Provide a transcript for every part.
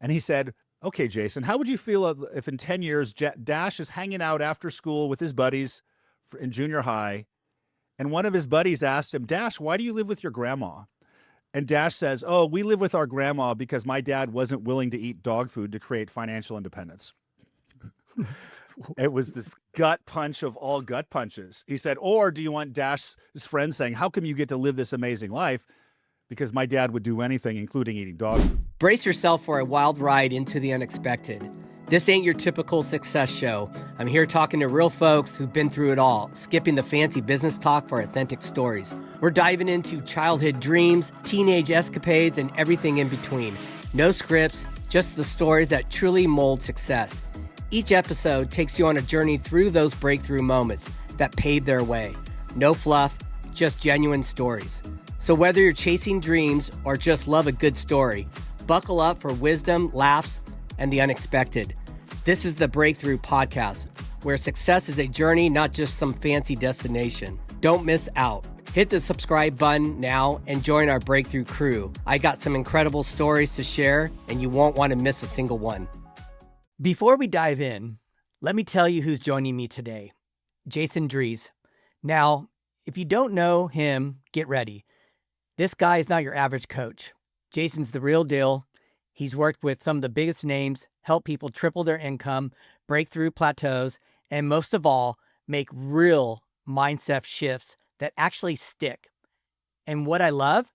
And he said, okay, Jason, how would you feel if in 10 years Dash is hanging out after school with his buddies in junior high, and one of his buddies asked him, Dash, why do you live with your grandma? And Dash says, oh, we live with our grandma because my dad wasn't willing to eat dog food to create financial independence. It was this gut punch of all gut punches. He said, or do you want Dash's friend saying, how come you get to live this amazing life? Because my dad would do anything, including eating dog food. Brace yourself for a wild ride into the unexpected. This ain't your typical success show. I'm here talking to real folks who've been through it all, skipping the fancy business talk for authentic stories. We're diving into childhood dreams, teenage escapades, and everything in between. No scripts, just the stories that truly mold success. Each episode takes you on a journey through those breakthrough moments that paved their way. No fluff, just genuine stories. So whether you're chasing dreams or just love a good story, buckle up for wisdom, laughs, and the unexpected. This is the Breakthrough Podcast, where success is a journey, not just some fancy destination. Don't miss out. Hit the subscribe button now and join our Breakthrough crew. I got some incredible stories to share, and you won't want to miss a single one. Before we dive in, let me tell you who's joining me today. Jason Drees. Now, if you don't know him, get ready. This guy is not your average coach. Jason's the real deal. He's worked with some of the biggest names, helped people triple their income, break through plateaus, and most of all, make real mindset shifts that actually stick. And what I love,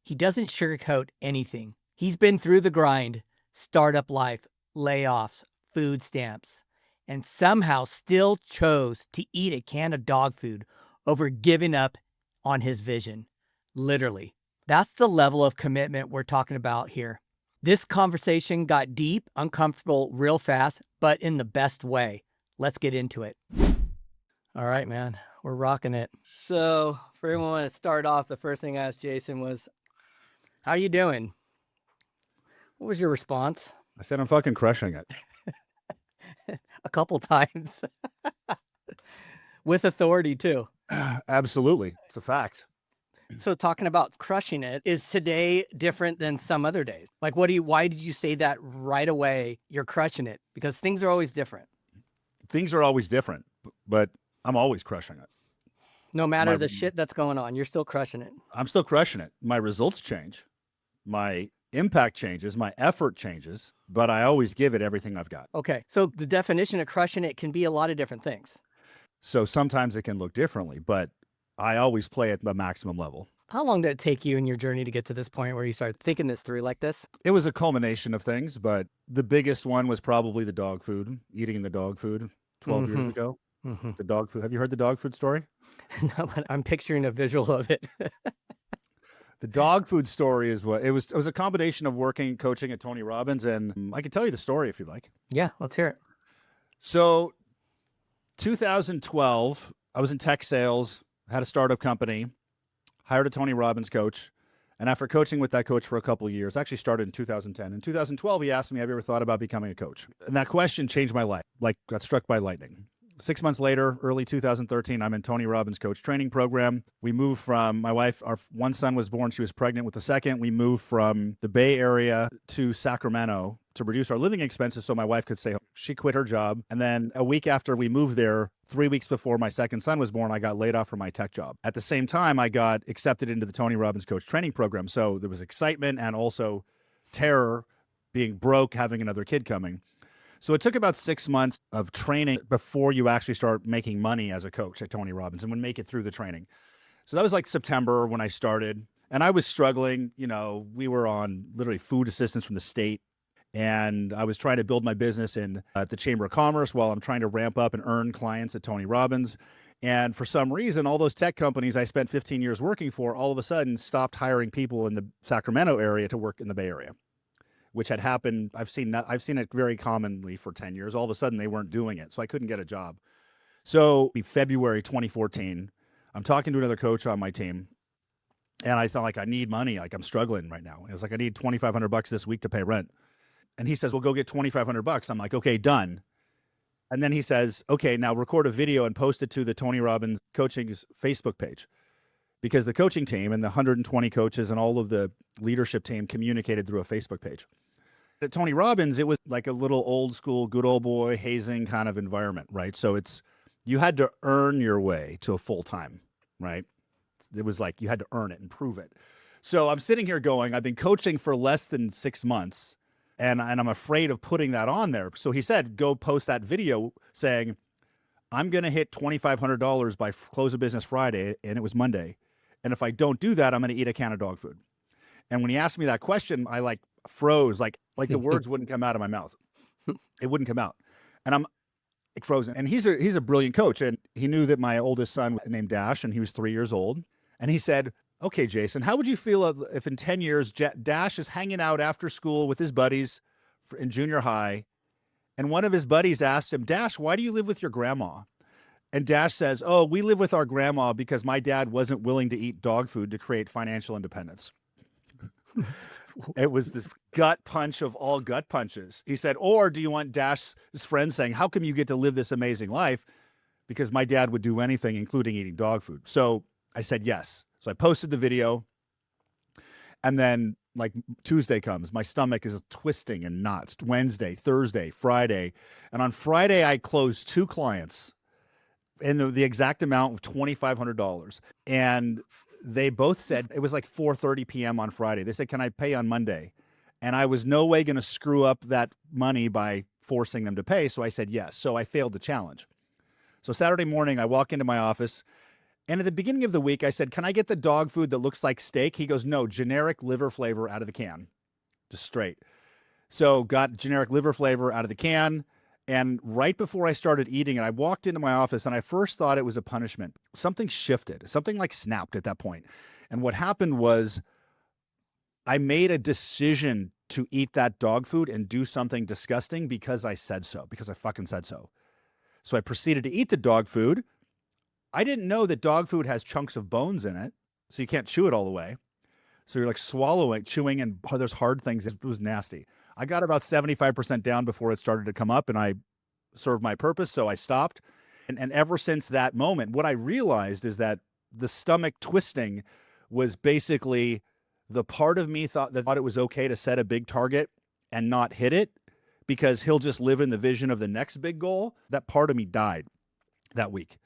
he doesn't sugarcoat anything. He's been through the grind, startup life, layoffs, food stamps, and somehow still chose to eat a can of dog food over giving up on his vision. Literally. That's the level of commitment we're talking about here. This conversation got deep, uncomfortable real fast, but in the best way. Let's get into it. All right, man. We're rocking it. So for everyone to start off, the first thing I asked Jason was, how you doing? What was your response? I said, I'm fucking crushing it. A couple times. With authority, too. Absolutely. It's a fact. So talking about crushing it, is today different than some other days? Like, why did you say that right away? You're crushing it, because things are always different. Things are always different, but I'm always crushing it. No matter the shit that's going on, you're still crushing it. I'm still crushing it. My results change. My impact changes. My effort changes, but I always give it everything I've got. Okay. So the definition of crushing it can be a lot of different things. So sometimes it can look differently, but I always play at the maximum level. How long did it take you in your journey to get to this point where you started thinking this through like this? It was a culmination of things, but the biggest one was probably the dog food, eating the dog food 12 years ago. Mm-hmm. The dog food. Have you heard the dog food story? No, but I'm picturing a visual of it. The dog food story is what it was. It was a combination of working, coaching at Tony Robbins, and I can tell you the story if you like. Yeah, let's hear it. So 2012, I was in tech sales, had a startup company, hired a Tony Robbins coach. And after coaching with that coach for a couple of years, actually started in 2010. In 2012, he asked me, have you ever thought about becoming a coach? And that question changed my life, like got struck by lightning. 6 months later, early 2013, I'm in Tony Robbins coach training program. We moved from my wife, our one son was born, she was pregnant with the second. We moved from the Bay Area to Sacramento to reduce our living expenses so my wife could stay home. She quit her job. And then a week after we moved there, 3 weeks before my second son was born, I got laid off from my tech job. At the same time, I got accepted into the Tony Robbins coach training program. So there was excitement and also terror, being broke, having another kid coming. So it took about 6 months of training before you actually start making money as a coach at Tony Robbins and would make it through the training. So that was like September when I started, and I was struggling. You know, we were on literally food assistance from the state, and I was trying to build my business in at the Chamber of Commerce while I'm trying to ramp up and earn clients at Tony Robbins. And for some reason, all those tech companies I spent 15 years working for all of a sudden stopped hiring people in the Sacramento area to work in the Bay Area, which had happened. I've seen it very commonly for 10 years. All of a sudden they weren't doing it. So I couldn't get a job. So in February 2014, I'm talking to another coach on my team, and I thought, like, I need money. Like, I'm struggling right now. It was like, I need $2,500 this week to pay rent. And he says, well, go get $2,500. I'm like, okay, done. And then he says, okay, now record a video and post it to the Tony Robbins Coaching's Facebook page, because the coaching team and the 120 coaches and all of the leadership team communicated through a Facebook page. At Tony Robbins, it was like a little old school, good old boy hazing kind of environment, right? So you had to earn your way to a full time, right? It was like you had to earn it and prove it. So I'm sitting here going, I've been coaching for less than 6 months, and I'm afraid of putting that on there. So he said, go post that video saying, I'm going to hit $2,500 by close of business Friday, and it was Monday. And if I don't do that, I'm going to eat a can of dog food. And when he asked me that question, I like froze, like the words wouldn't come out of my mouth. It wouldn't come out. And I'm like frozen. And he's a brilliant coach. And he knew that my oldest son was named Dash, and he was 3 years old. And he said, okay, Jason, how would you feel if in 10 years Dash is hanging out after school with his buddies in junior high, and one of his buddies asked him, Dash, why do you live with your grandma? And Dash says, oh, we live with our grandma because my dad wasn't willing to eat dog food to create financial independence. It was this gut punch of all gut punches. He said, or do you want Dash's friend saying, how come you get to live this amazing life? Because my dad would do anything, including eating dog food. So I said yes. So I posted the video. And then like Tuesday comes, my stomach is twisting in knots. Wednesday, Thursday, Friday. And on Friday, I closed 2 clients in the exact amount of $2,500. And they both said, it was like 4:30 p.m. on Friday. They said, can I pay on Monday? And I was no way going to screw up that money by forcing them to pay. So I said yes. So I failed the challenge. So Saturday morning, I walk into my office. And at the beginning of the week, I said, can I get the dog food that looks like steak? He goes, no, generic liver flavor out of the can, just straight. So got generic liver flavor out of the can. And right before I started eating it, I walked into my office and I first thought it was a punishment. Something shifted, something like snapped at that point. And what happened was I made a decision to eat that dog food and do something disgusting because I said so, because I fucking said so. So I proceeded to eat the dog food. I didn't know that dog food has chunks of bones in it, so you can't chew it all the way. So you're like swallowing, chewing, and there's hard things. It was nasty. I got about 75% down before it started to come up, and I served my purpose, so I stopped. And ever since that moment, what I realized is that the stomach twisting was basically the part of me thought it was okay to set a big target and not hit it because he'll just live in the vision of the next big goal. That part of me died that week.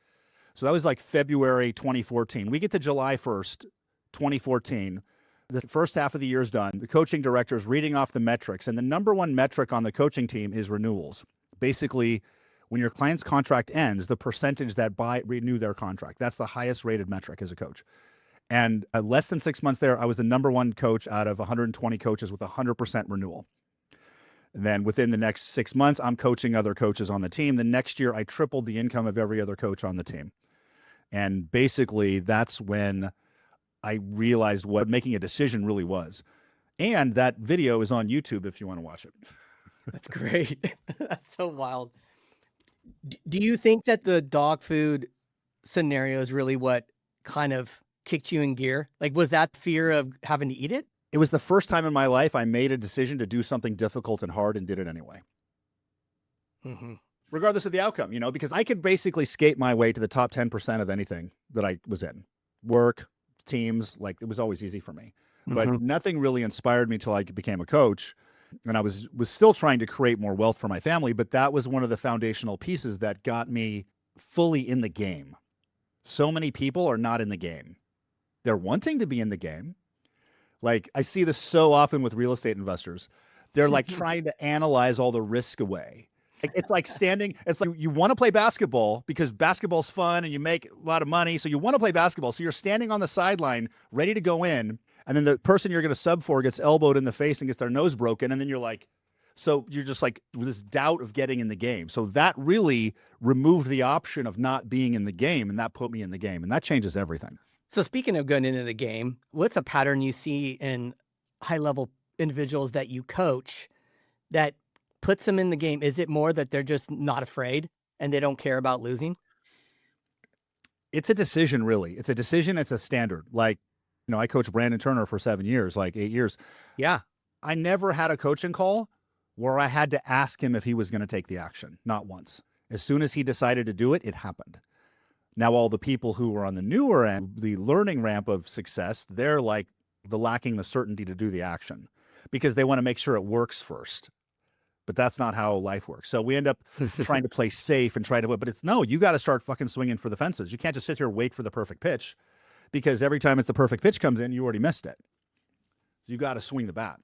So that was like February 2014. We get to July 1st, 2014. The first half of the year is done. The coaching director is reading off the metrics. And the number one metric on the coaching team is renewals. Basically, when your client's contract ends, the percentage that renew their contract. That's the highest rated metric as a coach. And less than 6 months there, I was the number one coach out of 120 coaches with 100% renewal. And then within the next 6 months, I'm coaching other coaches on the team. The next year, I tripled the income of every other coach on the team. And basically, that's when I realized what making a decision really was. And that video is on YouTube if you want to watch it. That's great. That's so wild. Do you think that the dog food scenario is really what kind of kicked you in gear? Like, was that fear of having to eat it? It was the first time in my life I made a decision to do something difficult and hard and did it anyway. Mm-hmm. Regardless of the outcome, because I could basically skate my way to the top 10% of anything that I was in. Work, teams, like it was always easy for me. But nothing really inspired me till I became a coach. And I was still trying to create more wealth for my family, but that was one of the foundational pieces that got me fully in the game. So many people are not in the game. They're wanting to be in the game. Like I see this so often with real estate investors. They're like trying to analyze all the risk away. It's like you want to play basketball because basketball's fun and you make a lot of money. So you want to play basketball. So you're standing on the sideline ready to go in. And then the person you're going to sub for gets elbowed in the face and gets their nose broken. And then you're just like with this doubt of getting in the game. So that really removed the option of not being in the game. And that put me in the game. And that changes everything. So speaking of going into the game, what's a pattern you see in high-level individuals that you coach that puts them in the game? Is it more that they're just not afraid and they don't care about losing? It's a decision, really. It's a decision. It's a standard. Like, I coached Brandon Turner for 7 years, like 8 years. Yeah. I never had a coaching call where I had to ask him if he was going to take the action. Not once. As soon as he decided to do it, it happened. Now, all the people who were on the newer end, the learning ramp of success, they're like lacking the certainty to do the action. because they want to make sure it works first. But that's not how life works. So we end up trying to play safe and try to, but it's no, you got to start fucking swinging for the fences. You can't just sit here and wait for the perfect pitch, because every time it's the perfect pitch comes in, you already missed it. So you got to swing the bat.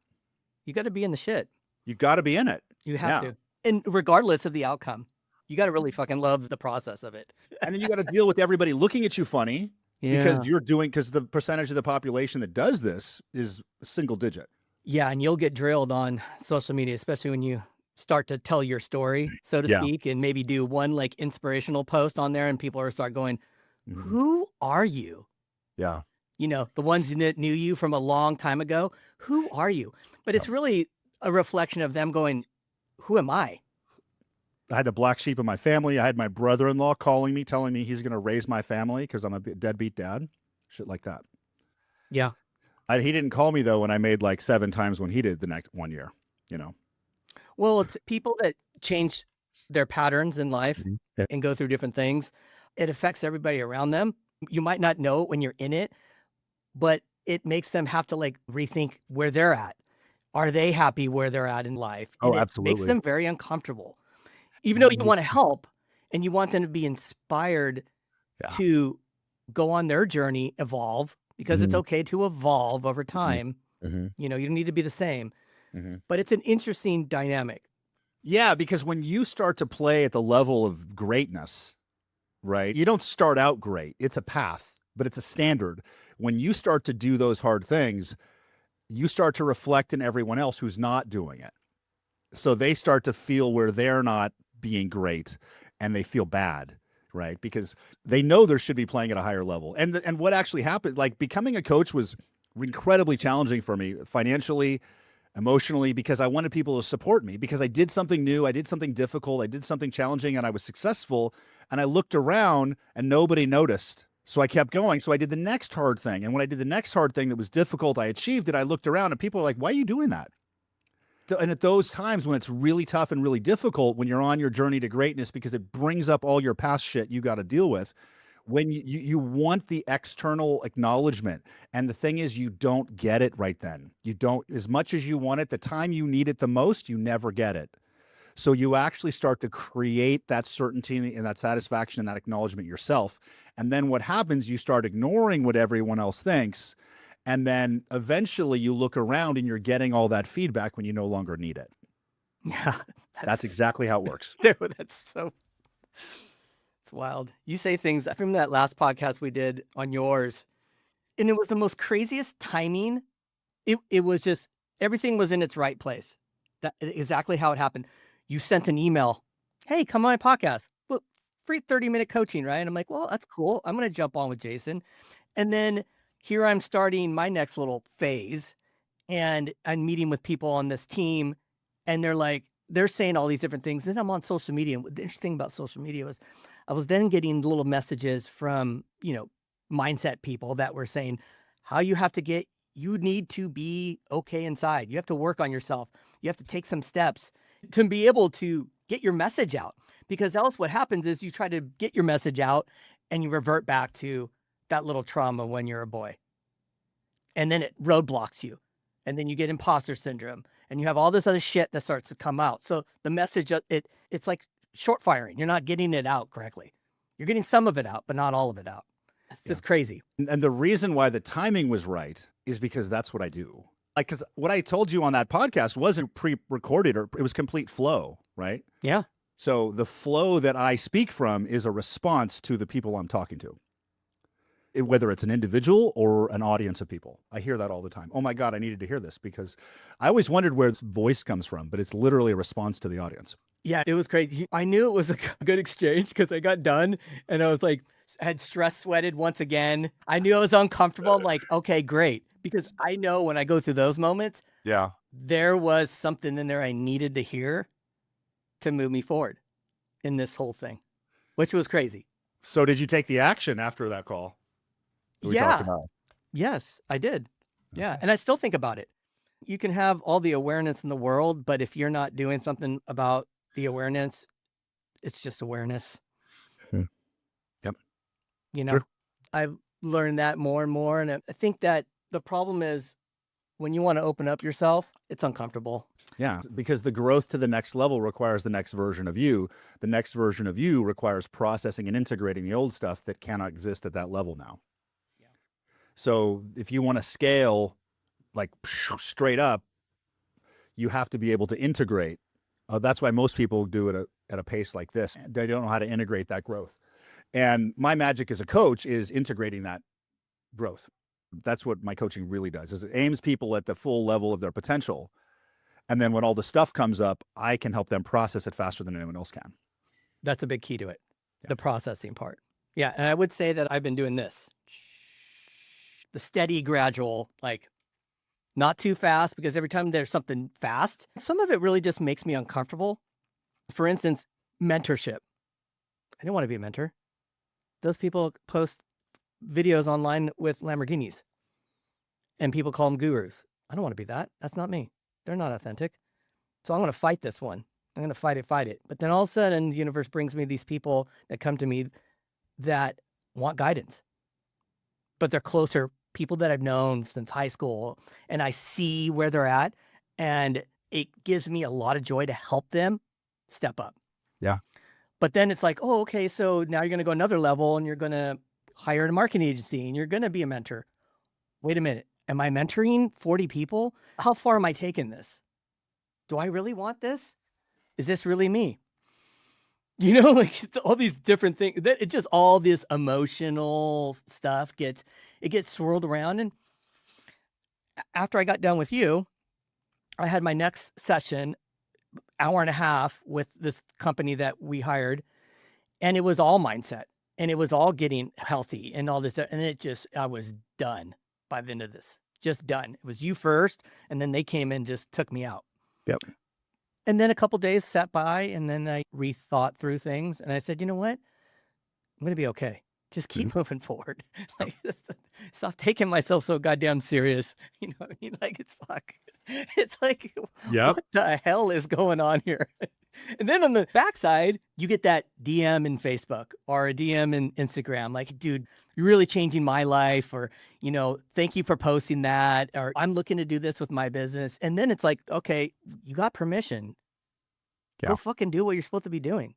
You got to be in the shit. You got to be in it. You have to. And regardless of the outcome, you got to really fucking love the process of it. And then you got to deal with everybody looking at you funny because because the percentage of the population that does this is single digit. Yeah. And you'll get drilled on social media, especially when you start to tell your story, so to speak, and maybe do one like inspirational post on there and people are start going, who are you? Yeah. You know, the ones that knew you from a long time ago, who are you? But it's really a reflection of them going, who am I? I had the black sheep of my family. I had my brother-in-law calling me, telling me he's going to raise my family because I'm a deadbeat dad. Shit like that. Yeah. He didn't call me, though, when I made like 7 times when he did the next 1 year, you know? Well, it's people that change their patterns in life and go through different things. It affects everybody around them. You might not know it when you're in it, but it makes them have to like rethink where they're at. Are they happy where they're at in life? And it absolutely. makes them very uncomfortable. Even though you want to help and you want them to be inspired to go on their journey, evolve, because it's okay to evolve over time. You know, you don't need to be the same, but it's an interesting dynamic. Yeah, because when you start to play at the level of greatness, right, you don't start out great. It's a path, but it's a standard. When you start to do those hard things, you start to reflect in everyone else who's not doing it. So they start to feel where they're not being great and they feel bad, right? Because they know they should be playing at a higher level. And what actually happened, like becoming a coach was incredibly challenging for me financially, emotionally, because I wanted people to support me because I did something new. I did something difficult. I did something challenging and I was successful. And I looked around and nobody noticed. So I kept going. So I did the next hard thing. And when I did the next hard thing that was difficult, I achieved it. I looked around and people were like, why are you doing that? And at those times when it's really tough and really difficult, when you're on your journey to greatness, because it brings up all your past shit you got to deal with, when you want the external acknowledgement. And the thing is, you don't get it right then. You don't, as much as you want it, the time you need it the most, you never get it. So you actually start to create that certainty and that satisfaction and that acknowledgement yourself. And then what happens, you start ignoring what everyone else thinks. And then eventually you look around and you're getting all that feedback when you no longer need it. Yeah. That's exactly how it works. It's wild. You say things from that last podcast we did on yours, and it was the most craziest timing. It was just, everything was in its right place. That exactly how it happened. You sent an email, hey, come on my podcast. Look, free 30-minute coaching, right? And I'm like, well, that's cool. I'm going to jump on with Jason. And then here I'm starting my next little phase, and I'm meeting with people on this team, and they're saying all these different things. Then I'm on social media. And the interesting thing about social media was I was then getting little messages from, mindset people that were saying how you need to be okay inside. You have to work on yourself. You have to take some steps to be able to get your message out, because else what happens is you try to get your message out and you revert back to that little trauma when you're a boy. And then it roadblocks you. And then you get imposter syndrome and you have all this other shit that starts to come out. So the message, it's like short firing. You're not getting it out correctly. You're getting some of it out, but not all of it out. It's just crazy. And the reason why the timing was right is because that's what I do. Like, because what I told you on that podcast wasn't pre-recorded, or it was complete flow, right? Yeah. So the flow that I speak from is a response to the people I'm talking to. Whether it's an individual or an audience of people. I hear that all the time. Oh my God, I needed to hear this, because I always wondered where its voice comes from, but it's literally a response to the audience. Yeah, it was crazy. I knew it was a good exchange because I got done and I was like, had stress sweated once again. I knew I was uncomfortable. I'm like, okay, great. Because I know when I go through those moments, there was something in there I needed to hear to move me forward in this whole thing, which was crazy. So did you take the action after that call that we talked about? Yes, I did. Okay. Yeah. And I still think about it. You can have all the awareness in the world, but if you're not doing something about the awareness, it's just awareness. Yep. I've learned that more and more. And I think that the problem is when you want to open up yourself, it's uncomfortable. Yeah, because the growth to the next level requires the next version of you. The next version of you requires processing and integrating the old stuff that cannot exist at that level now. Yeah. So if you want to scale like straight up, you have to be able to integrate. That's why most people do it at a pace like this. They don't know how to integrate that growth. And my magic as a coach is integrating that growth. That's what my coaching really does, is it aims people at the full level of their potential. And then when all the stuff comes up, I can help them process it faster than anyone else can. That's a big key to it, Yeah. the processing part. Yeah, and I would say that I've been doing this. The steady, gradual, like not too fast, because every time there's something fast, some of it really just makes me uncomfortable. For instance, mentorship. I didn't want to be a mentor. Those people post videos online with Lamborghinis and people call them gurus. I don't want to be that. That's not me. They're not authentic. So I'm going to fight this one. I'm going to fight it. But then all of a sudden, the universe brings me these people that come to me that want guidance, but they're closer people that I've known since high school, and I see where they're at, and it gives me a lot of joy to help them step up. Yeah. But then it's like, oh, okay, so now you're going to go another level and you're going to hire a marketing agency and you're going to be a mentor. Wait a minute. Am I mentoring 40 people? How far am I taking this? Do I really want this? Is this really me? You know, like all these different things, it just all this emotional stuff gets swirled around. And after I got done with you, I had my next session, hour and a half, with this company that we hired. And it was all mindset, and it was all getting healthy and all this. And I was done by the end of this, just done. It was you first. And then they came and just took me out. Yep. And then a couple days sat by, and then I rethought through things, and I said, you know what? I'm going to be okay. Just keep moving forward. Like, stop taking myself so goddamn serious. You know what I mean? Like, it's fuck. It's like, what the hell is going on here? And then on the backside, you get that DM in Facebook or a DM in Instagram. Like, dude, you're really changing my life, or, you know, thank you for posting that, or I'm looking to do this with my business. And then it's like, okay, you got permission. Yeah. Go fucking do what you're supposed to be doing.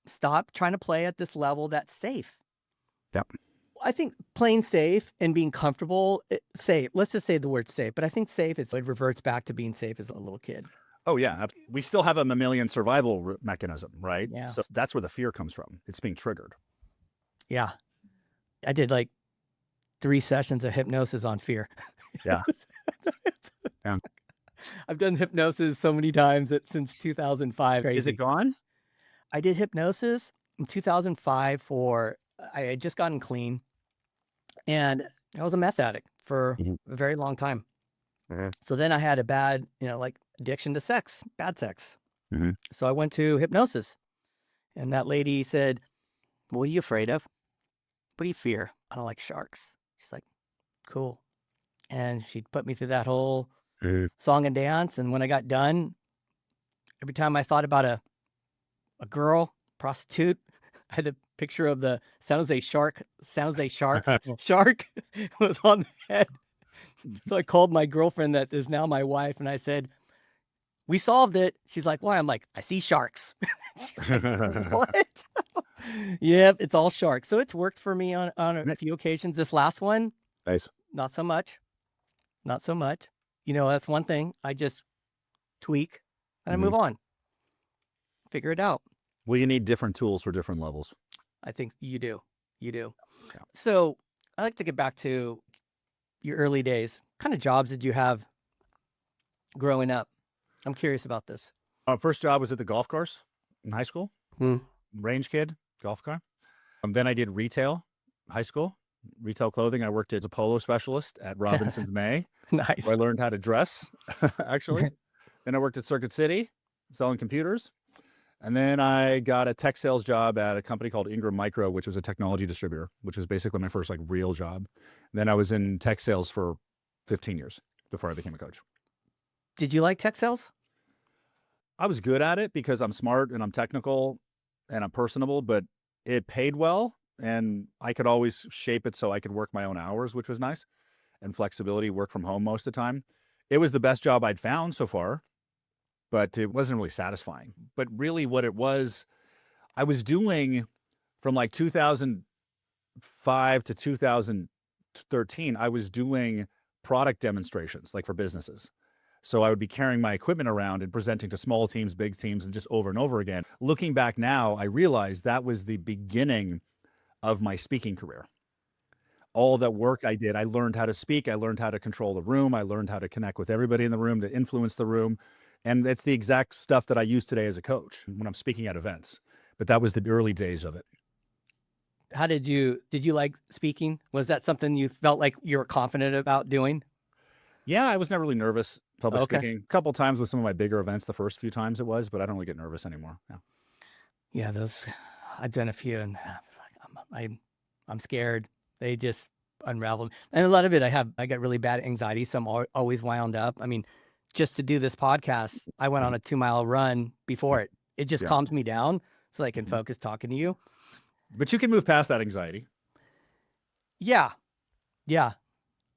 Stop trying to play at this level that's safe. Yep. I think playing safe and being comfortable, safe, let's just say the word safe, but I think safe it reverts back to being safe as a little kid. Oh, yeah. We still have a mammalian survival mechanism, right? Yeah. So that's where the fear comes from. It's being triggered. Yeah. I did like 3 sessions of hypnosis on fear. Yeah. Yeah. I've done hypnosis so many times since 2005. Crazy. Is it gone? I did hypnosis in 2005 I had just gotten clean, and I was a meth addict for a very long time. So then I had a bad, like addiction to sex, bad sex. So I went to hypnosis, and that lady said, "What are you afraid of? What do you fear?" "I don't like sharks." She's like, "Cool." And she put me through that whole song and dance. And when I got done, every time I thought about a girl, prostitute, I had a picture of the San Jose Sharks shark was on the head. So I called my girlfriend that is now my wife, and I said, "We solved it." She's like, "Why?" I'm like, "I see sharks." She's like, "What?" Yep, it's all sharks. So it's worked for me on a few occasions. This last one, Nice. not so much. Not so much. That's one thing. I just tweak and I move on. Figure it out. Well, you need different tools for different levels. I think you do. You do. Yeah. So I like to get back to your early days. What kind of jobs did you have growing up? I'm curious about this. First job was at the golf course in high school. Range kid, golf car. Then I did retail, high school, retail clothing. I worked as a polo specialist at Robinson's May. Nice. Where I learned how to dress, actually. Then I worked at Circuit City selling computers. And then I got a tech sales job at a company called Ingram Micro, which was a technology distributor, which was basically my first real job. And then I was in tech sales for 15 years before I became a coach. Did you like tech sales? I was good at it because I'm smart and I'm technical and I'm personable, but it paid well and I could always shape it so I could work my own hours, which was nice. and flexibility, work from home most of the time. It was the best job I'd found so far, but it wasn't really satisfying. But really what it was, I was doing from like 2005 to 2013, I was doing product demonstrations like for businesses. So I would be carrying my equipment around and presenting to small teams, big teams, and just over and over again. Looking back now, I realized that was the beginning of my speaking career. All that work I did, I learned how to speak. I learned how to control the room. I learned how to connect with everybody in the room, to influence the room. And it's the exact stuff that I use today as a coach when I'm speaking at events. But that was the early days of it. How did you like speaking? Was that something you felt like you were confident about doing? Yeah, I was never really nervous public Okay. speaking. A couple times with some of my bigger events, the first few times it was, but I don't really get nervous anymore. Yeah. Yeah, those I've done a few, and I'm scared. They just unravel. And a lot of it, I got really bad anxiety, so I'm always wound up. I mean, just to do this podcast, I went on a 2-mile run before it. It just Yeah. calms me down so I can focus talking to you. But you can move past that anxiety Yeah, I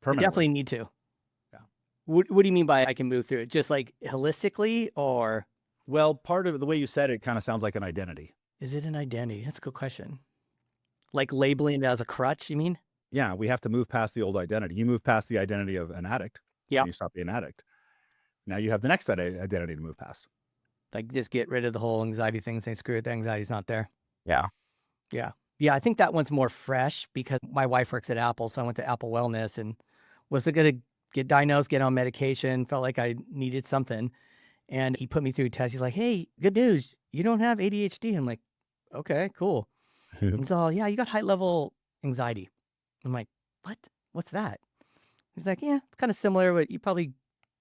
permanently. definitely need to. Yeah. What do you mean by I can move through it? Just like holistically, or Well, part of the way you said it kind of sounds like an identity. is it an identity? That's a good question. Like labeling it as a crutch, you mean? Yeah, we have to move past the old identity. You move past the identity of an addict. Yeah. And you stop being an addict. Now you have the next identity to move past. Like just get rid of the whole anxiety thing, say screw it, the anxiety's not there. Yeah. Yeah, I think that one's more fresh because my wife works at Apple, so I went to Apple Wellness and was going to get diagnosed, get on medication, felt like I needed something. And he put me through a test. He's like, hey, good news. You don't have ADHD. I'm like, okay, cool. He's all, yeah, you got high level anxiety. I'm like, what? What's that? He's like, yeah, it's kind of similar, but you probably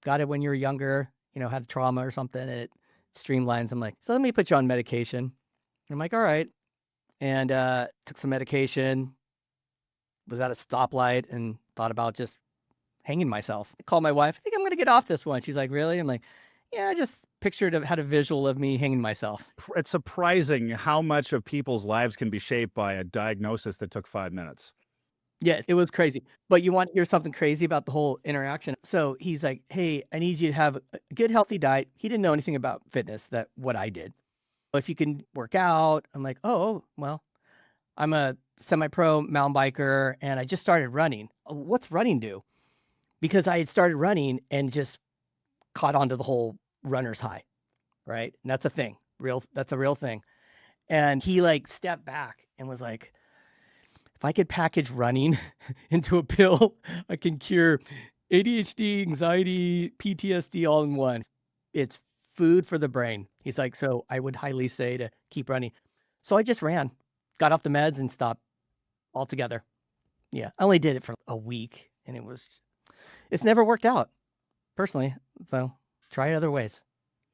got it when you were younger, had trauma or something, and it streamlines. I'm like, so let me put you on medication. I'm like, all right. And took some medication, was at a stoplight and thought about just hanging myself. I called my wife, I think I'm going to get off this one. She's like, really? I'm like, yeah, I just had a visual of me hanging myself. It's surprising how much of people's lives can be shaped by a diagnosis that took 5 minutes. Yeah, it was crazy. But you want to hear something crazy about the whole interaction? So he's like, hey, I need you to have a good, healthy diet. He didn't know anything about fitness, what I did. If you can work out, I'm like, oh, well, I'm a semi-pro mountain biker and I just started running. What's running do? Because I had started running and just caught onto the whole runner's high, right? And that's a thing, that's a real thing. And he like stepped back and was like, if I could package running into a pill, I can cure ADHD, anxiety, PTSD all in one. It's food for the brain. He's like, so I would highly say to keep running. So I just ran, got off the meds and stopped altogether. Yeah. I only did it for a week and it's never worked out personally. So try it other ways.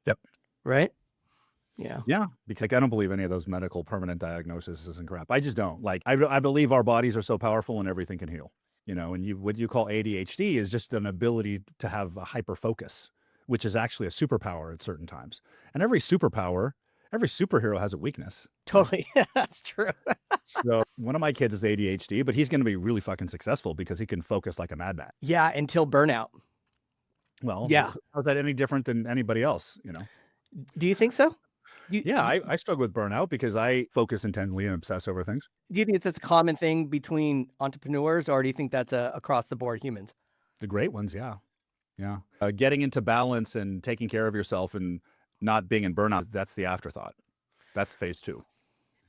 Yep. Right? Yeah. Yeah. Because I don't believe any of those medical permanent diagnoses and crap. I just don't. Like, I believe our bodies are so powerful and everything can heal, and what you call ADHD is just an ability to have a hyper focus, which is actually a superpower at certain times. And every superhero has a weakness. Totally. That's true. So one of my kids is ADHD, but he's going to be really fucking successful because he can focus like a madman. Yeah. Until burnout. Well, yeah. How's that any different than anybody else, Do you think so? I struggle with burnout because I focus intently and obsess over things. Do you think it's a common thing between entrepreneurs, or do you think that's across the board humans? The great ones, yeah. Yeah. Getting into balance and taking care of yourself and not being in burnout, that's the afterthought. That's phase 2.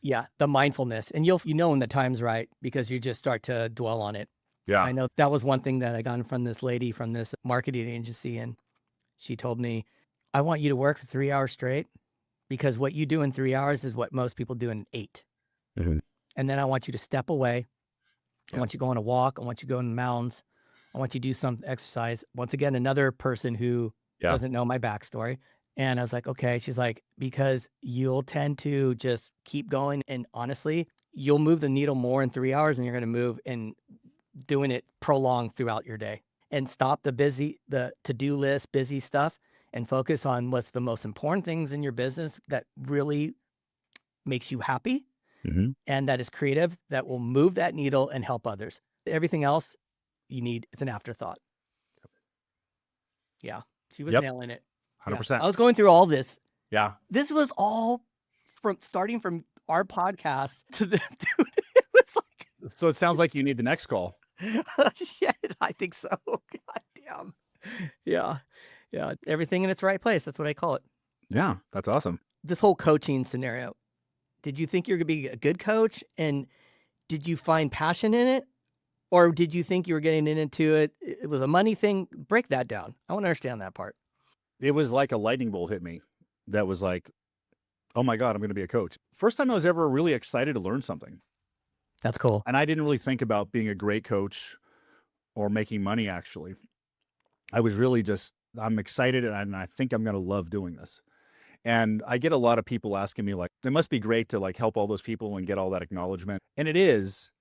Yeah, the mindfulness. And you'll when the time's right because you just start to dwell on it. Yeah. I know that was one thing that I got from this lady from this marketing agency, and she told me, I want you to work for 3 hours straight because what you do in 3 hours is what most people do in 8. Mm-hmm. And then I want you to step away. I want you to go on a walk. I want you to go in the mountains. I want you to do some exercise. Once again, another person who doesn't know my backstory. And I was like, okay. She's like, because you'll tend to just keep going. And honestly, you'll move the needle more in 3 hours than you're going to move in doing it prolonged throughout your day. And stop the to-do list, busy stuff, and focus on what's the most important things in your business that really makes you happy. Mm-hmm. And that is creative, that will move that needle and help others. Everything else it's an afterthought. Yeah. She was Yep. nailing it. 100%. I was going through all this. Yeah. This was all starting from our podcast to the dude. It was like, So it sounds like you need the next call. yeah, I think so. God damn. Yeah. Yeah. Everything in its right place. That's what I call it. Yeah, that's awesome. This whole coaching scenario, did you think you're going to be a good coach? And did you find passion in it? Or did you think you were getting into it? It was a money thing. Break that down. I want to understand that part. It was like a lightning bolt hit me. That was like, oh my God, I'm going to be a coach. First time I was ever really excited to learn something. That's cool. And I didn't really think about being a great coach or making money, actually. I was really just, I'm excited and I think I'm going to love doing this. And I get a lot of people asking me like, it must be great to like help all those people and get all that acknowledgement. And it is,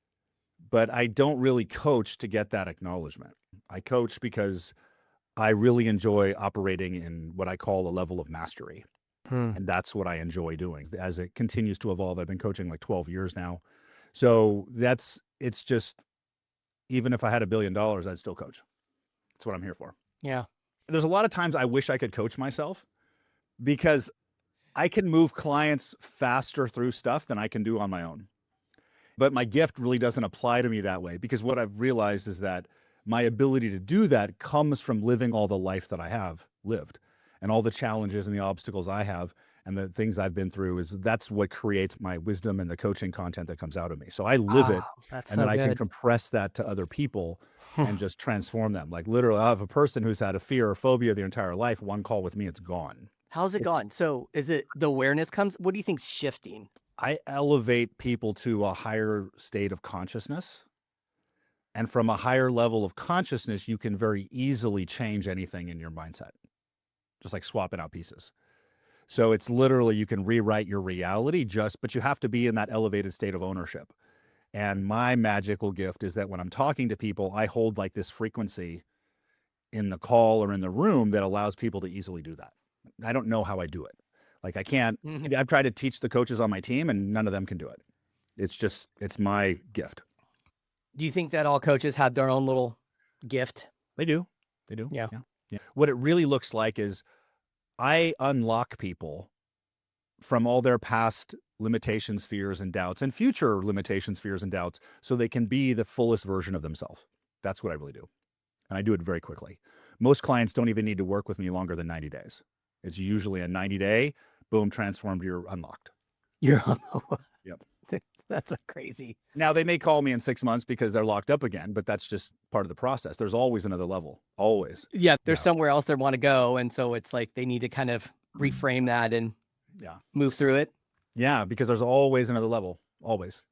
but I don't really coach to get that acknowledgement. I coach because I really enjoy operating in what I call a level of mastery. And that's what I enjoy doing as it continues to evolve. I've been coaching like 12 years now. So it's just, even if I had $1 billion, I'd still coach. That's what I'm here for. Yeah. There's a lot of times I wish I could coach myself because I can move clients faster through stuff than I can do on my own. But my gift really doesn't apply to me that way, because what I've realized is that my ability to do that comes from living all the life that I have lived and all the challenges and the obstacles I have and the things I've been through. That's what creates my wisdom and the coaching content that comes out of me. So I live it, and then I can compress that to other people and just transform them. Like literally, I have a person who's had a fear or phobia their entire life. One call with me, it's gone. How's it gone? So is it the awareness comes? What do you think's shifting? I elevate people to a higher state of consciousness. And from a higher level of consciousness, you can very easily change anything in your mindset, just like swapping out pieces. So it's literally, you can rewrite your reality but you have to be in that elevated state of ownership. And my magical gift is that when I'm talking to people, I hold like this frequency in the call or in the room that allows people to easily do that. I don't know how I do it. Like I can't, I've tried to teach the coaches on my team and none of them can do it. It's my gift. Do you think that all coaches have their own little gift? They do. Yeah. What it really looks like is I unlock people from all their past limitations, fears, and doubts, and future limitations, fears, and doubts, so they can be the fullest version of themselves. That's what I really do. And I do it very quickly. Most clients don't even need to work with me longer than 90 days. It's usually a 90-day, boom, transformed, you're unlocked. Yep. That's crazy. Now, they may call me in 6 months because they're locked up again, but that's just part of the process. There's always another level, always. Yeah, there's somewhere else they want to go. And so it's like they need to kind of reframe that and move through it. Yeah, because there's always another level. Always.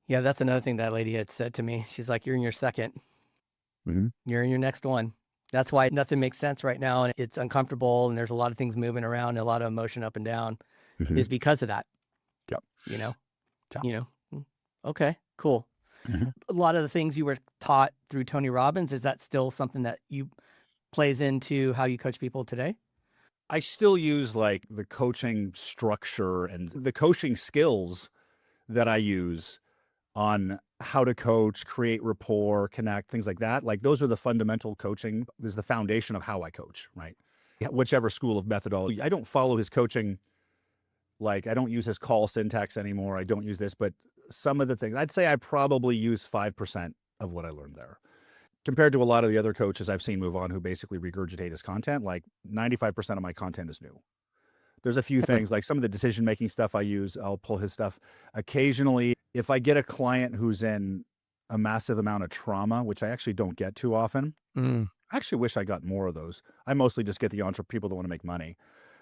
Yeah, that's another thing that lady had said to me. She's like, you're in your second. You're in your next one. That's why nothing makes sense right now. And it's uncomfortable. And there's a lot of things moving around, and a lot of emotion up and down is because of that. Yep. Okay, cool. A lot of the things you were taught through Tony Robbins, is that still something that you plays into how you coach people today? I still use like the coaching structure and the coaching skills that I use on how to coach, create rapport, connect, things like that. Like those are the fundamental coaching. This is the foundation of how I coach, right? Whichever school of methodology. I don't follow his coaching. Like I don't use his call syntax anymore. I don't use this, but some of the things, I'd say I probably use 5% of what I learned there. Compared to a lot of the other coaches I've seen move on who basically regurgitate his content, like 95% of my content is new. There's a few things, like some of the decision-making stuff I use, I'll pull his stuff. Occasionally, if I get a client who's in a massive amount of trauma, which I actually don't get too often, I actually wish I got more of those. I mostly just get the people that want to make money,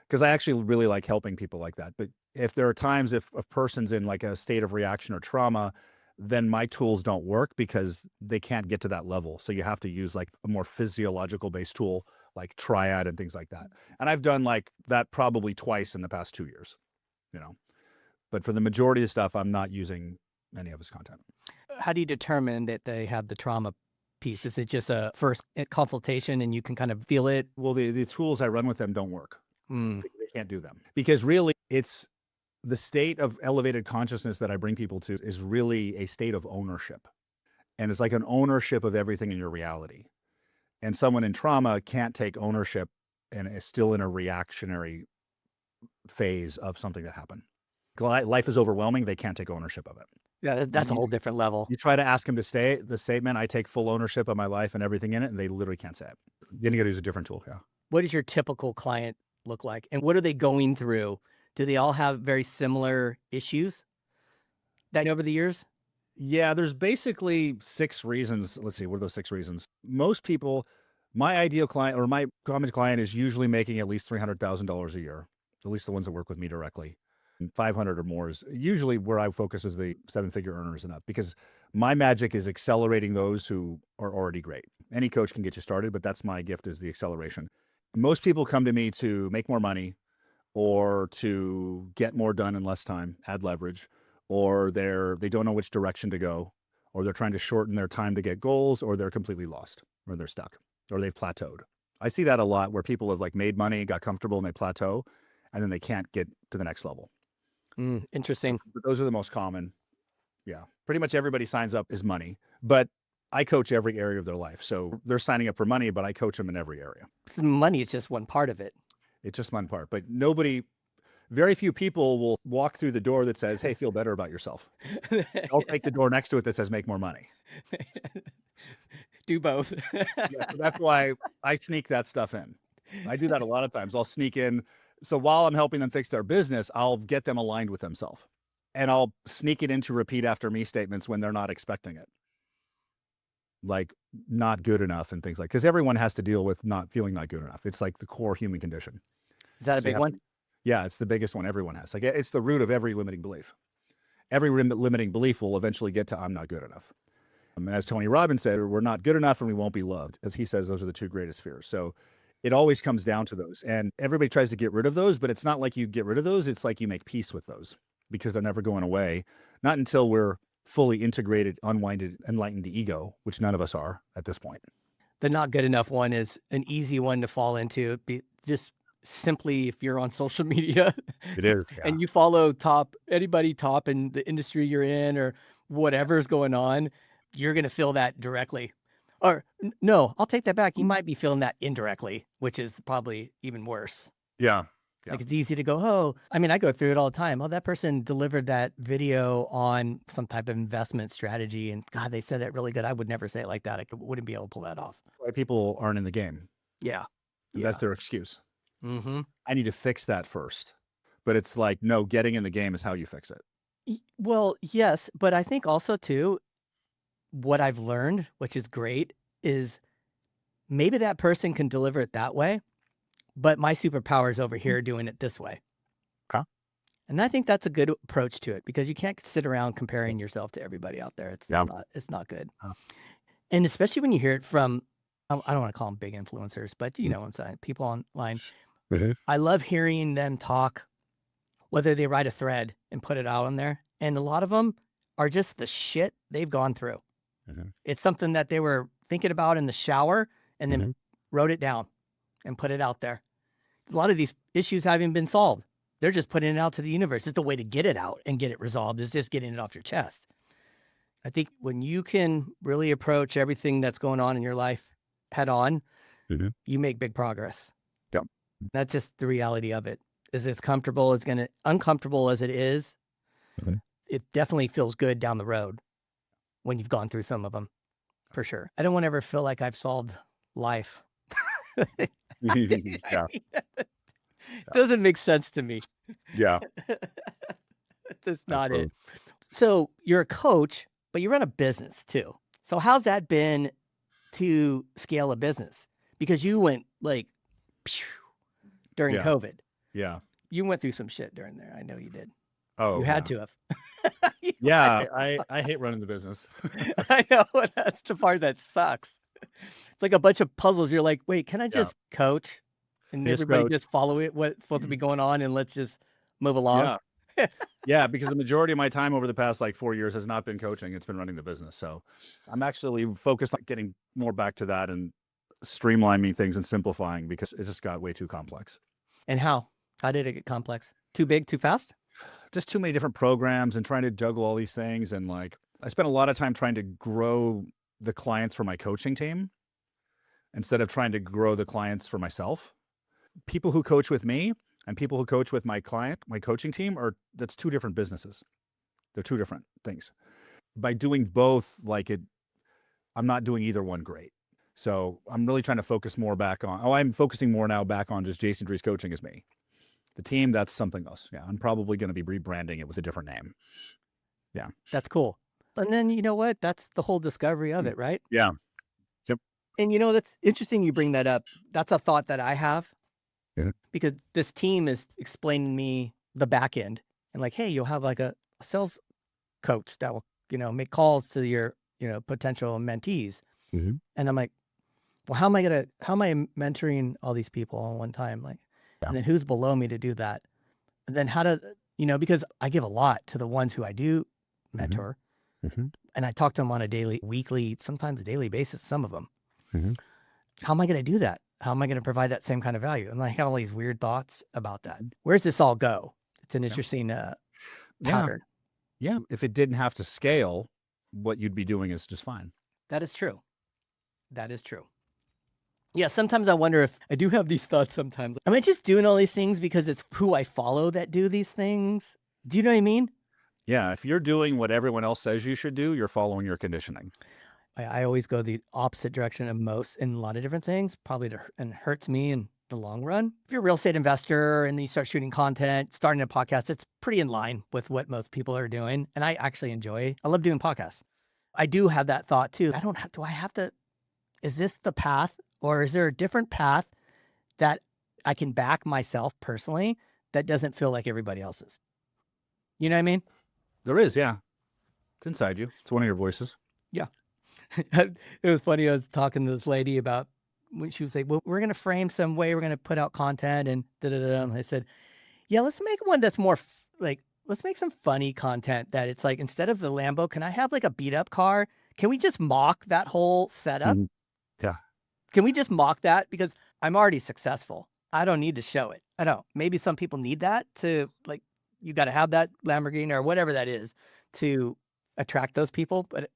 because I actually really like helping people like that. But if there are times if a person's in like a state of reaction or trauma, then my tools don't work because they can't get to that level. So you have to use like a more physiological based tool like Triad and things like that. And I've done like that probably twice in the past 2 years, but for the majority of stuff, I'm not using any of his content. How do you determine that they have the trauma piece? Is it just a first consultation and you can kind of feel it? Well, the tools I run with them don't work. They can't do them because really it's the state of elevated consciousness that I bring people to is really a state of ownership. And it's like an ownership of everything in your reality. And someone in trauma can't take ownership and is still in a reactionary phase of something that happened. Life is overwhelming. They can't take ownership of it. Yeah, that's a whole different level. You try to ask them to say the statement, I take full ownership of my life and everything in it, and they literally can't say it. Then you got to use a different tool. Yeah. What does your typical client look like? And what are they going through? Do they all have very similar issues that over the years? Yeah, there's basically 6 reasons. Let's see, what are those 6 reasons? Most people, my ideal client or my common client is usually making at least $300,000 a year, at least the ones that work with me directly. And 500 or more is usually where I focus is the 7-figure earners and up, because my magic is accelerating those who are already great. Any coach can get you started, but that's my gift, is the acceleration. Most people come to me to make more money or to get more done in less time, add leverage, or they don't know which direction to go, or they're trying to shorten their time to get goals, or they're completely lost, or they're stuck, or they've plateaued. I see that a lot where people have like made money, got comfortable, and they plateau, and then they can't get to the next level. Interesting. But those are the most common. Yeah. Pretty much everybody signs up is money, but I coach every area of their life. So they're signing up for money, but I coach them in every area. Money is just one part of it. It's just one part, but very few people will walk through the door that says, hey, feel better about yourself. I'll take the door next to it that says, make more money. Do both. Yeah, so that's why I sneak that stuff in. I do that a lot of times. I'll sneak in. So while I'm helping them fix their business, I'll get them aligned with themselves, and I'll sneak it into repeat after me statements when they're not expecting it. Like not good enough and things like, because everyone has to deal with not feeling not good enough. It's like the core human condition. Is that a big one? Yeah, it's the biggest one everyone has. Like it's the root of every limiting belief. Every limiting belief will eventually get to I'm not good enough. And as Tony Robbins said, we're not good enough and we won't be loved. As he says, those are the 2 greatest fears. So it always comes down to those. And everybody tries to get rid of those, but it's not like you get rid of those. It's like you make peace with those, because they're never going away. Not until we're fully integrated, unwinded, enlightened ego, which none of us are at this point. The not good enough one is an easy one to fall into. Just simply, if you're on social media, It is. Yeah. and you follow anybody top in the industry you're in or whatever's going on, you're going to feel that directly. Or no, I'll take that back. You might be feeling that indirectly, which is probably even worse. Yeah. Yeah. Like it's easy to go, oh, I mean, I go through it all the time. Oh, that person delivered that video on some type of investment strategy, and God, they said that really good. I would never say it like that. Wouldn't be able to pull that off. Why people aren't in the game. Yeah. That's their excuse. Mm-hmm. I need to fix that first. But it's like, no, getting in the game is how you fix it. Well, yes, but I think also too, what I've learned, which is great, is maybe that person can deliver it that way, but my superpower is over here doing it this way. Okay. And I think that's a good approach to it, because you can't sit around comparing yourself to everybody out there. It's not good. And especially when you hear it from, I don't want to call them big influencers, but you know what I'm saying, people online. Mm-hmm. I love hearing them talk, whether they write a thread and put it out on there. And a lot of them are just the shit they've gone through. Mm-hmm. It's something that they were thinking about in the shower and then wrote it down and put it out there. A lot of these issues haven't been solved. They're just putting it out to the universe. It's a way to get it out and get it resolved. It's just getting it off your chest. I think when you can really approach everything that's going on in your life head on, you make big progress. Yep. That's just the reality of it. Is as comfortable, uncomfortable as it is, it definitely feels good down the road when you've gone through some of them, for sure. I don't want to ever feel like I've solved life. Yeah. It doesn't make sense to me. Yeah. That's not it. So you're a coach, but you run a business too. So how's that been to scale a business? Because you went like during COVID. Yeah. You went through some shit during there. I know you did. Oh, you had to have. Yeah. I hate running the business. I know. That's the part that sucks. It's like a bunch of puzzles. You're like, wait, can I just coach? And everybody just follow it, what's supposed to be going on, and let's just move along. Yeah. Yeah, because the majority of my time over the past like 4 years has not been coaching. It's been running the business. So I'm actually focused on getting more back to that and streamlining things and simplifying, because it just got way too complex. And how? How did it get complex? Too big, too fast? Just too many different programs and trying to juggle all these things. And like, I spent a lot of time trying to grow the clients for my coaching team instead of trying to grow the clients for myself. People who coach with me and people who coach with my coaching team that's two different businesses. They're two different things. By doing both, I'm not doing either one great. So I'm really trying to focus more I'm focusing more now back on just Jason Drees coaching as me. The team, that's something else. Yeah. I'm probably going to be rebranding it with a different name. Yeah. That's cool. And then you know what? That's the whole discovery of it, right? Yeah. Yep. And that's interesting you bring that up. That's a thought that I have. Yeah. Because this team is explaining me the back end and hey, you'll have a sales coach that will, make calls to your, potential mentees. Mm-hmm. And I'm like, well, how am I mentoring all these people all one time? And then who's below me to do that? And then because I give a lot to the ones who I do mentor. Mm-hmm. And I talk to them on a daily, weekly, sometimes a daily basis, some of them. Mm-hmm. How am I going to do that? How am I going to provide that same kind of value? And I have all these weird thoughts about that. Where's this all go? It's an interesting pattern. Yeah. If it didn't have to scale, what you'd be doing is just fine. That is true. That is true. Yeah, sometimes I wonder if I do have these thoughts sometimes. Am I just doing all these things because it's who I follow that do these things? Do you know what I mean? Yeah. If you're doing what everyone else says you should do, you're following your conditioning. I always go the opposite direction of most in a lot of different things, probably and hurts me in the long run. If you're a real estate investor and then you start shooting content, starting a podcast, it's pretty in line with what most people are doing. And I actually I love doing podcasts. I do have that thought too. Is this the path or is there a different path that I can back myself personally that doesn't feel like everybody else's? You know what I mean? There is, yeah. It's inside you. It's one of your voices. Yeah. It was funny. I was talking to this lady about when she was like, well, we're going to frame some way we're going to put out content and da-da-da. And I said, yeah, let's make one that's more let's make some funny content that it's instead of the Lambo, can I have a beat up car? Can we just mock that whole setup? Yeah. Can we just mock that? Because I'm already successful. I don't need to show it. I don't. Maybe some people need that to you got to have that Lamborghini or whatever that is to attract those people. But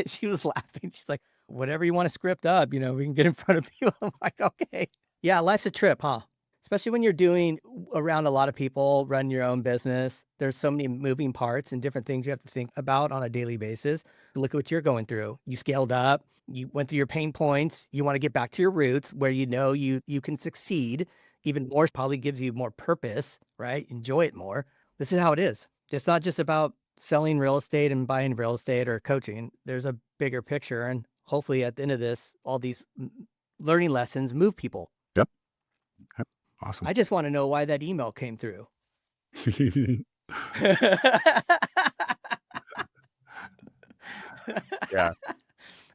she was laughing. She's like, whatever you want to script up, we can get in front of you. I'm like, okay. Yeah, life's a trip, huh? Especially when you're doing around a lot of people, run your own business. There's so many moving parts and different things you have to think about on a daily basis. Look at what you're going through. You scaled up. You went through your pain points. You want to get back to your roots where you can succeed. Even more probably gives you more purpose, right? Enjoy it more. This is how it is. It's not just about selling real estate and buying real estate or coaching. There's a bigger picture. And hopefully at the end of this, all these learning lessons move people. Yep. Awesome. I just want to know why that email came through. Yeah.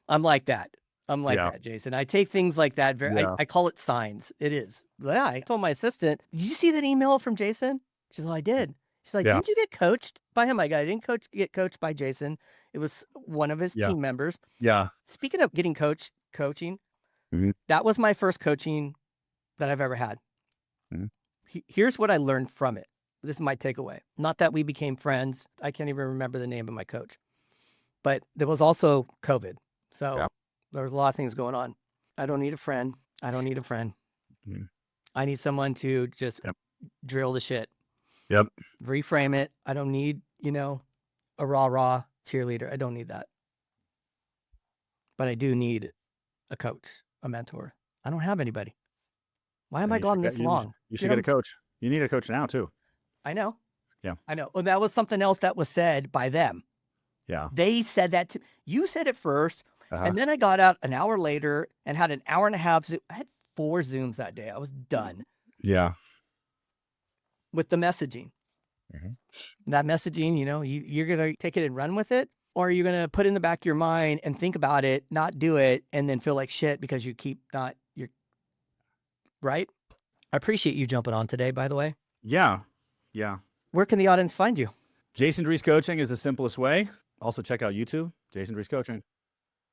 I'm like that. That, Jason. I take things like that I call it signs. It is. Yeah, I told my assistant, did you see that email from Jason? She's like, I did. She's like, didn't you get coached by him? I didn't get coached by Jason. It was one of his team members. Yeah. Speaking of getting coaching, that was my first coaching that I've ever had. Here's what I learned from it. This is my takeaway. Not that we became friends. I can't even remember the name of my coach. But there was also COVID. So there was a lot of things going on. I don't need a friend. I need someone to just drill the shit. Yep. Reframe it. I don't need, a rah-rah cheerleader. I don't need that. But I do need a coach, a mentor. I don't have anybody. Why am I gone this long? You should get a coach. You need a coach now too. I know. Yeah. I know. Well, that was something else that was said by them. Yeah. They said that you said it first. And then I got out an hour later and had an hour and a half. I had 4 Zooms that day. I was done. Yeah. With the messaging. That messaging, you're going to take it and run with it, or are you going to put it in the back of your mind and think about it, not do it, and then feel like shit because you keep you're right? I appreciate you jumping on today, by the way. Yeah. Yeah. Where can the audience find you? Jason Drees Coaching is the simplest way. Also check out YouTube, Jason Drees Coaching.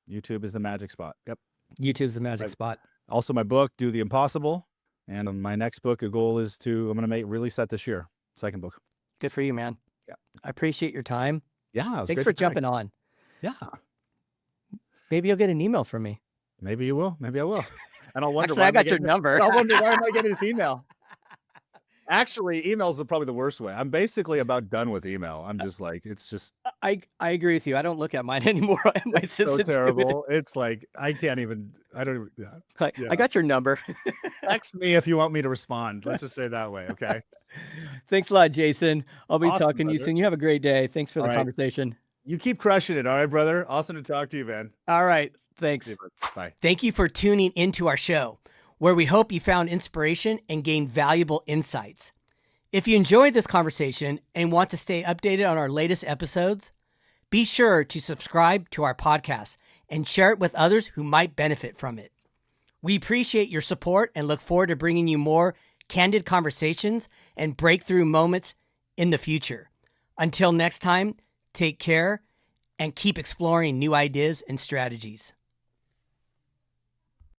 YouTube is the magic spot. Yep. YouTube's the magic spot. Also my book, Do the Impossible. And my next book, a goal is I'm going to release that this year. Second book. Good for you, man. Yeah. I appreciate your time. Yeah. Thanks for jumping on. Yeah. Maybe you'll get an email from me. Maybe you will. Maybe I will. And I'll wonder Actually, why I got your number. I'll wonder why am I getting this email? Actually, emails are probably the worst way. I'm basically about done with email. I'm just like, it's just I agree with you. I don't look at mine anymore. My it's so assistants do it. terrible. It's like I don't even. Yeah. I got your number. Text me if you want me to respond. Let's just say it that way. Okay. Thanks a lot, Jason. I'll be Awesome, talking to you brother. soon. You have a great day. Thanks for All the right. conversation. You keep crushing it. All right, brother. Awesome to talk to you, man. All right. Thanks. See you, bud. Bye. Thank you for tuning into our show, where we hope you found inspiration and gained valuable insights. If you enjoyed this conversation and want to stay updated on our latest episodes, be sure to subscribe to our podcast and share it with others who might benefit from it. We appreciate your support and look forward to bringing you more candid conversations and breakthrough moments in the future. Until next time, take care and keep exploring new ideas and strategies.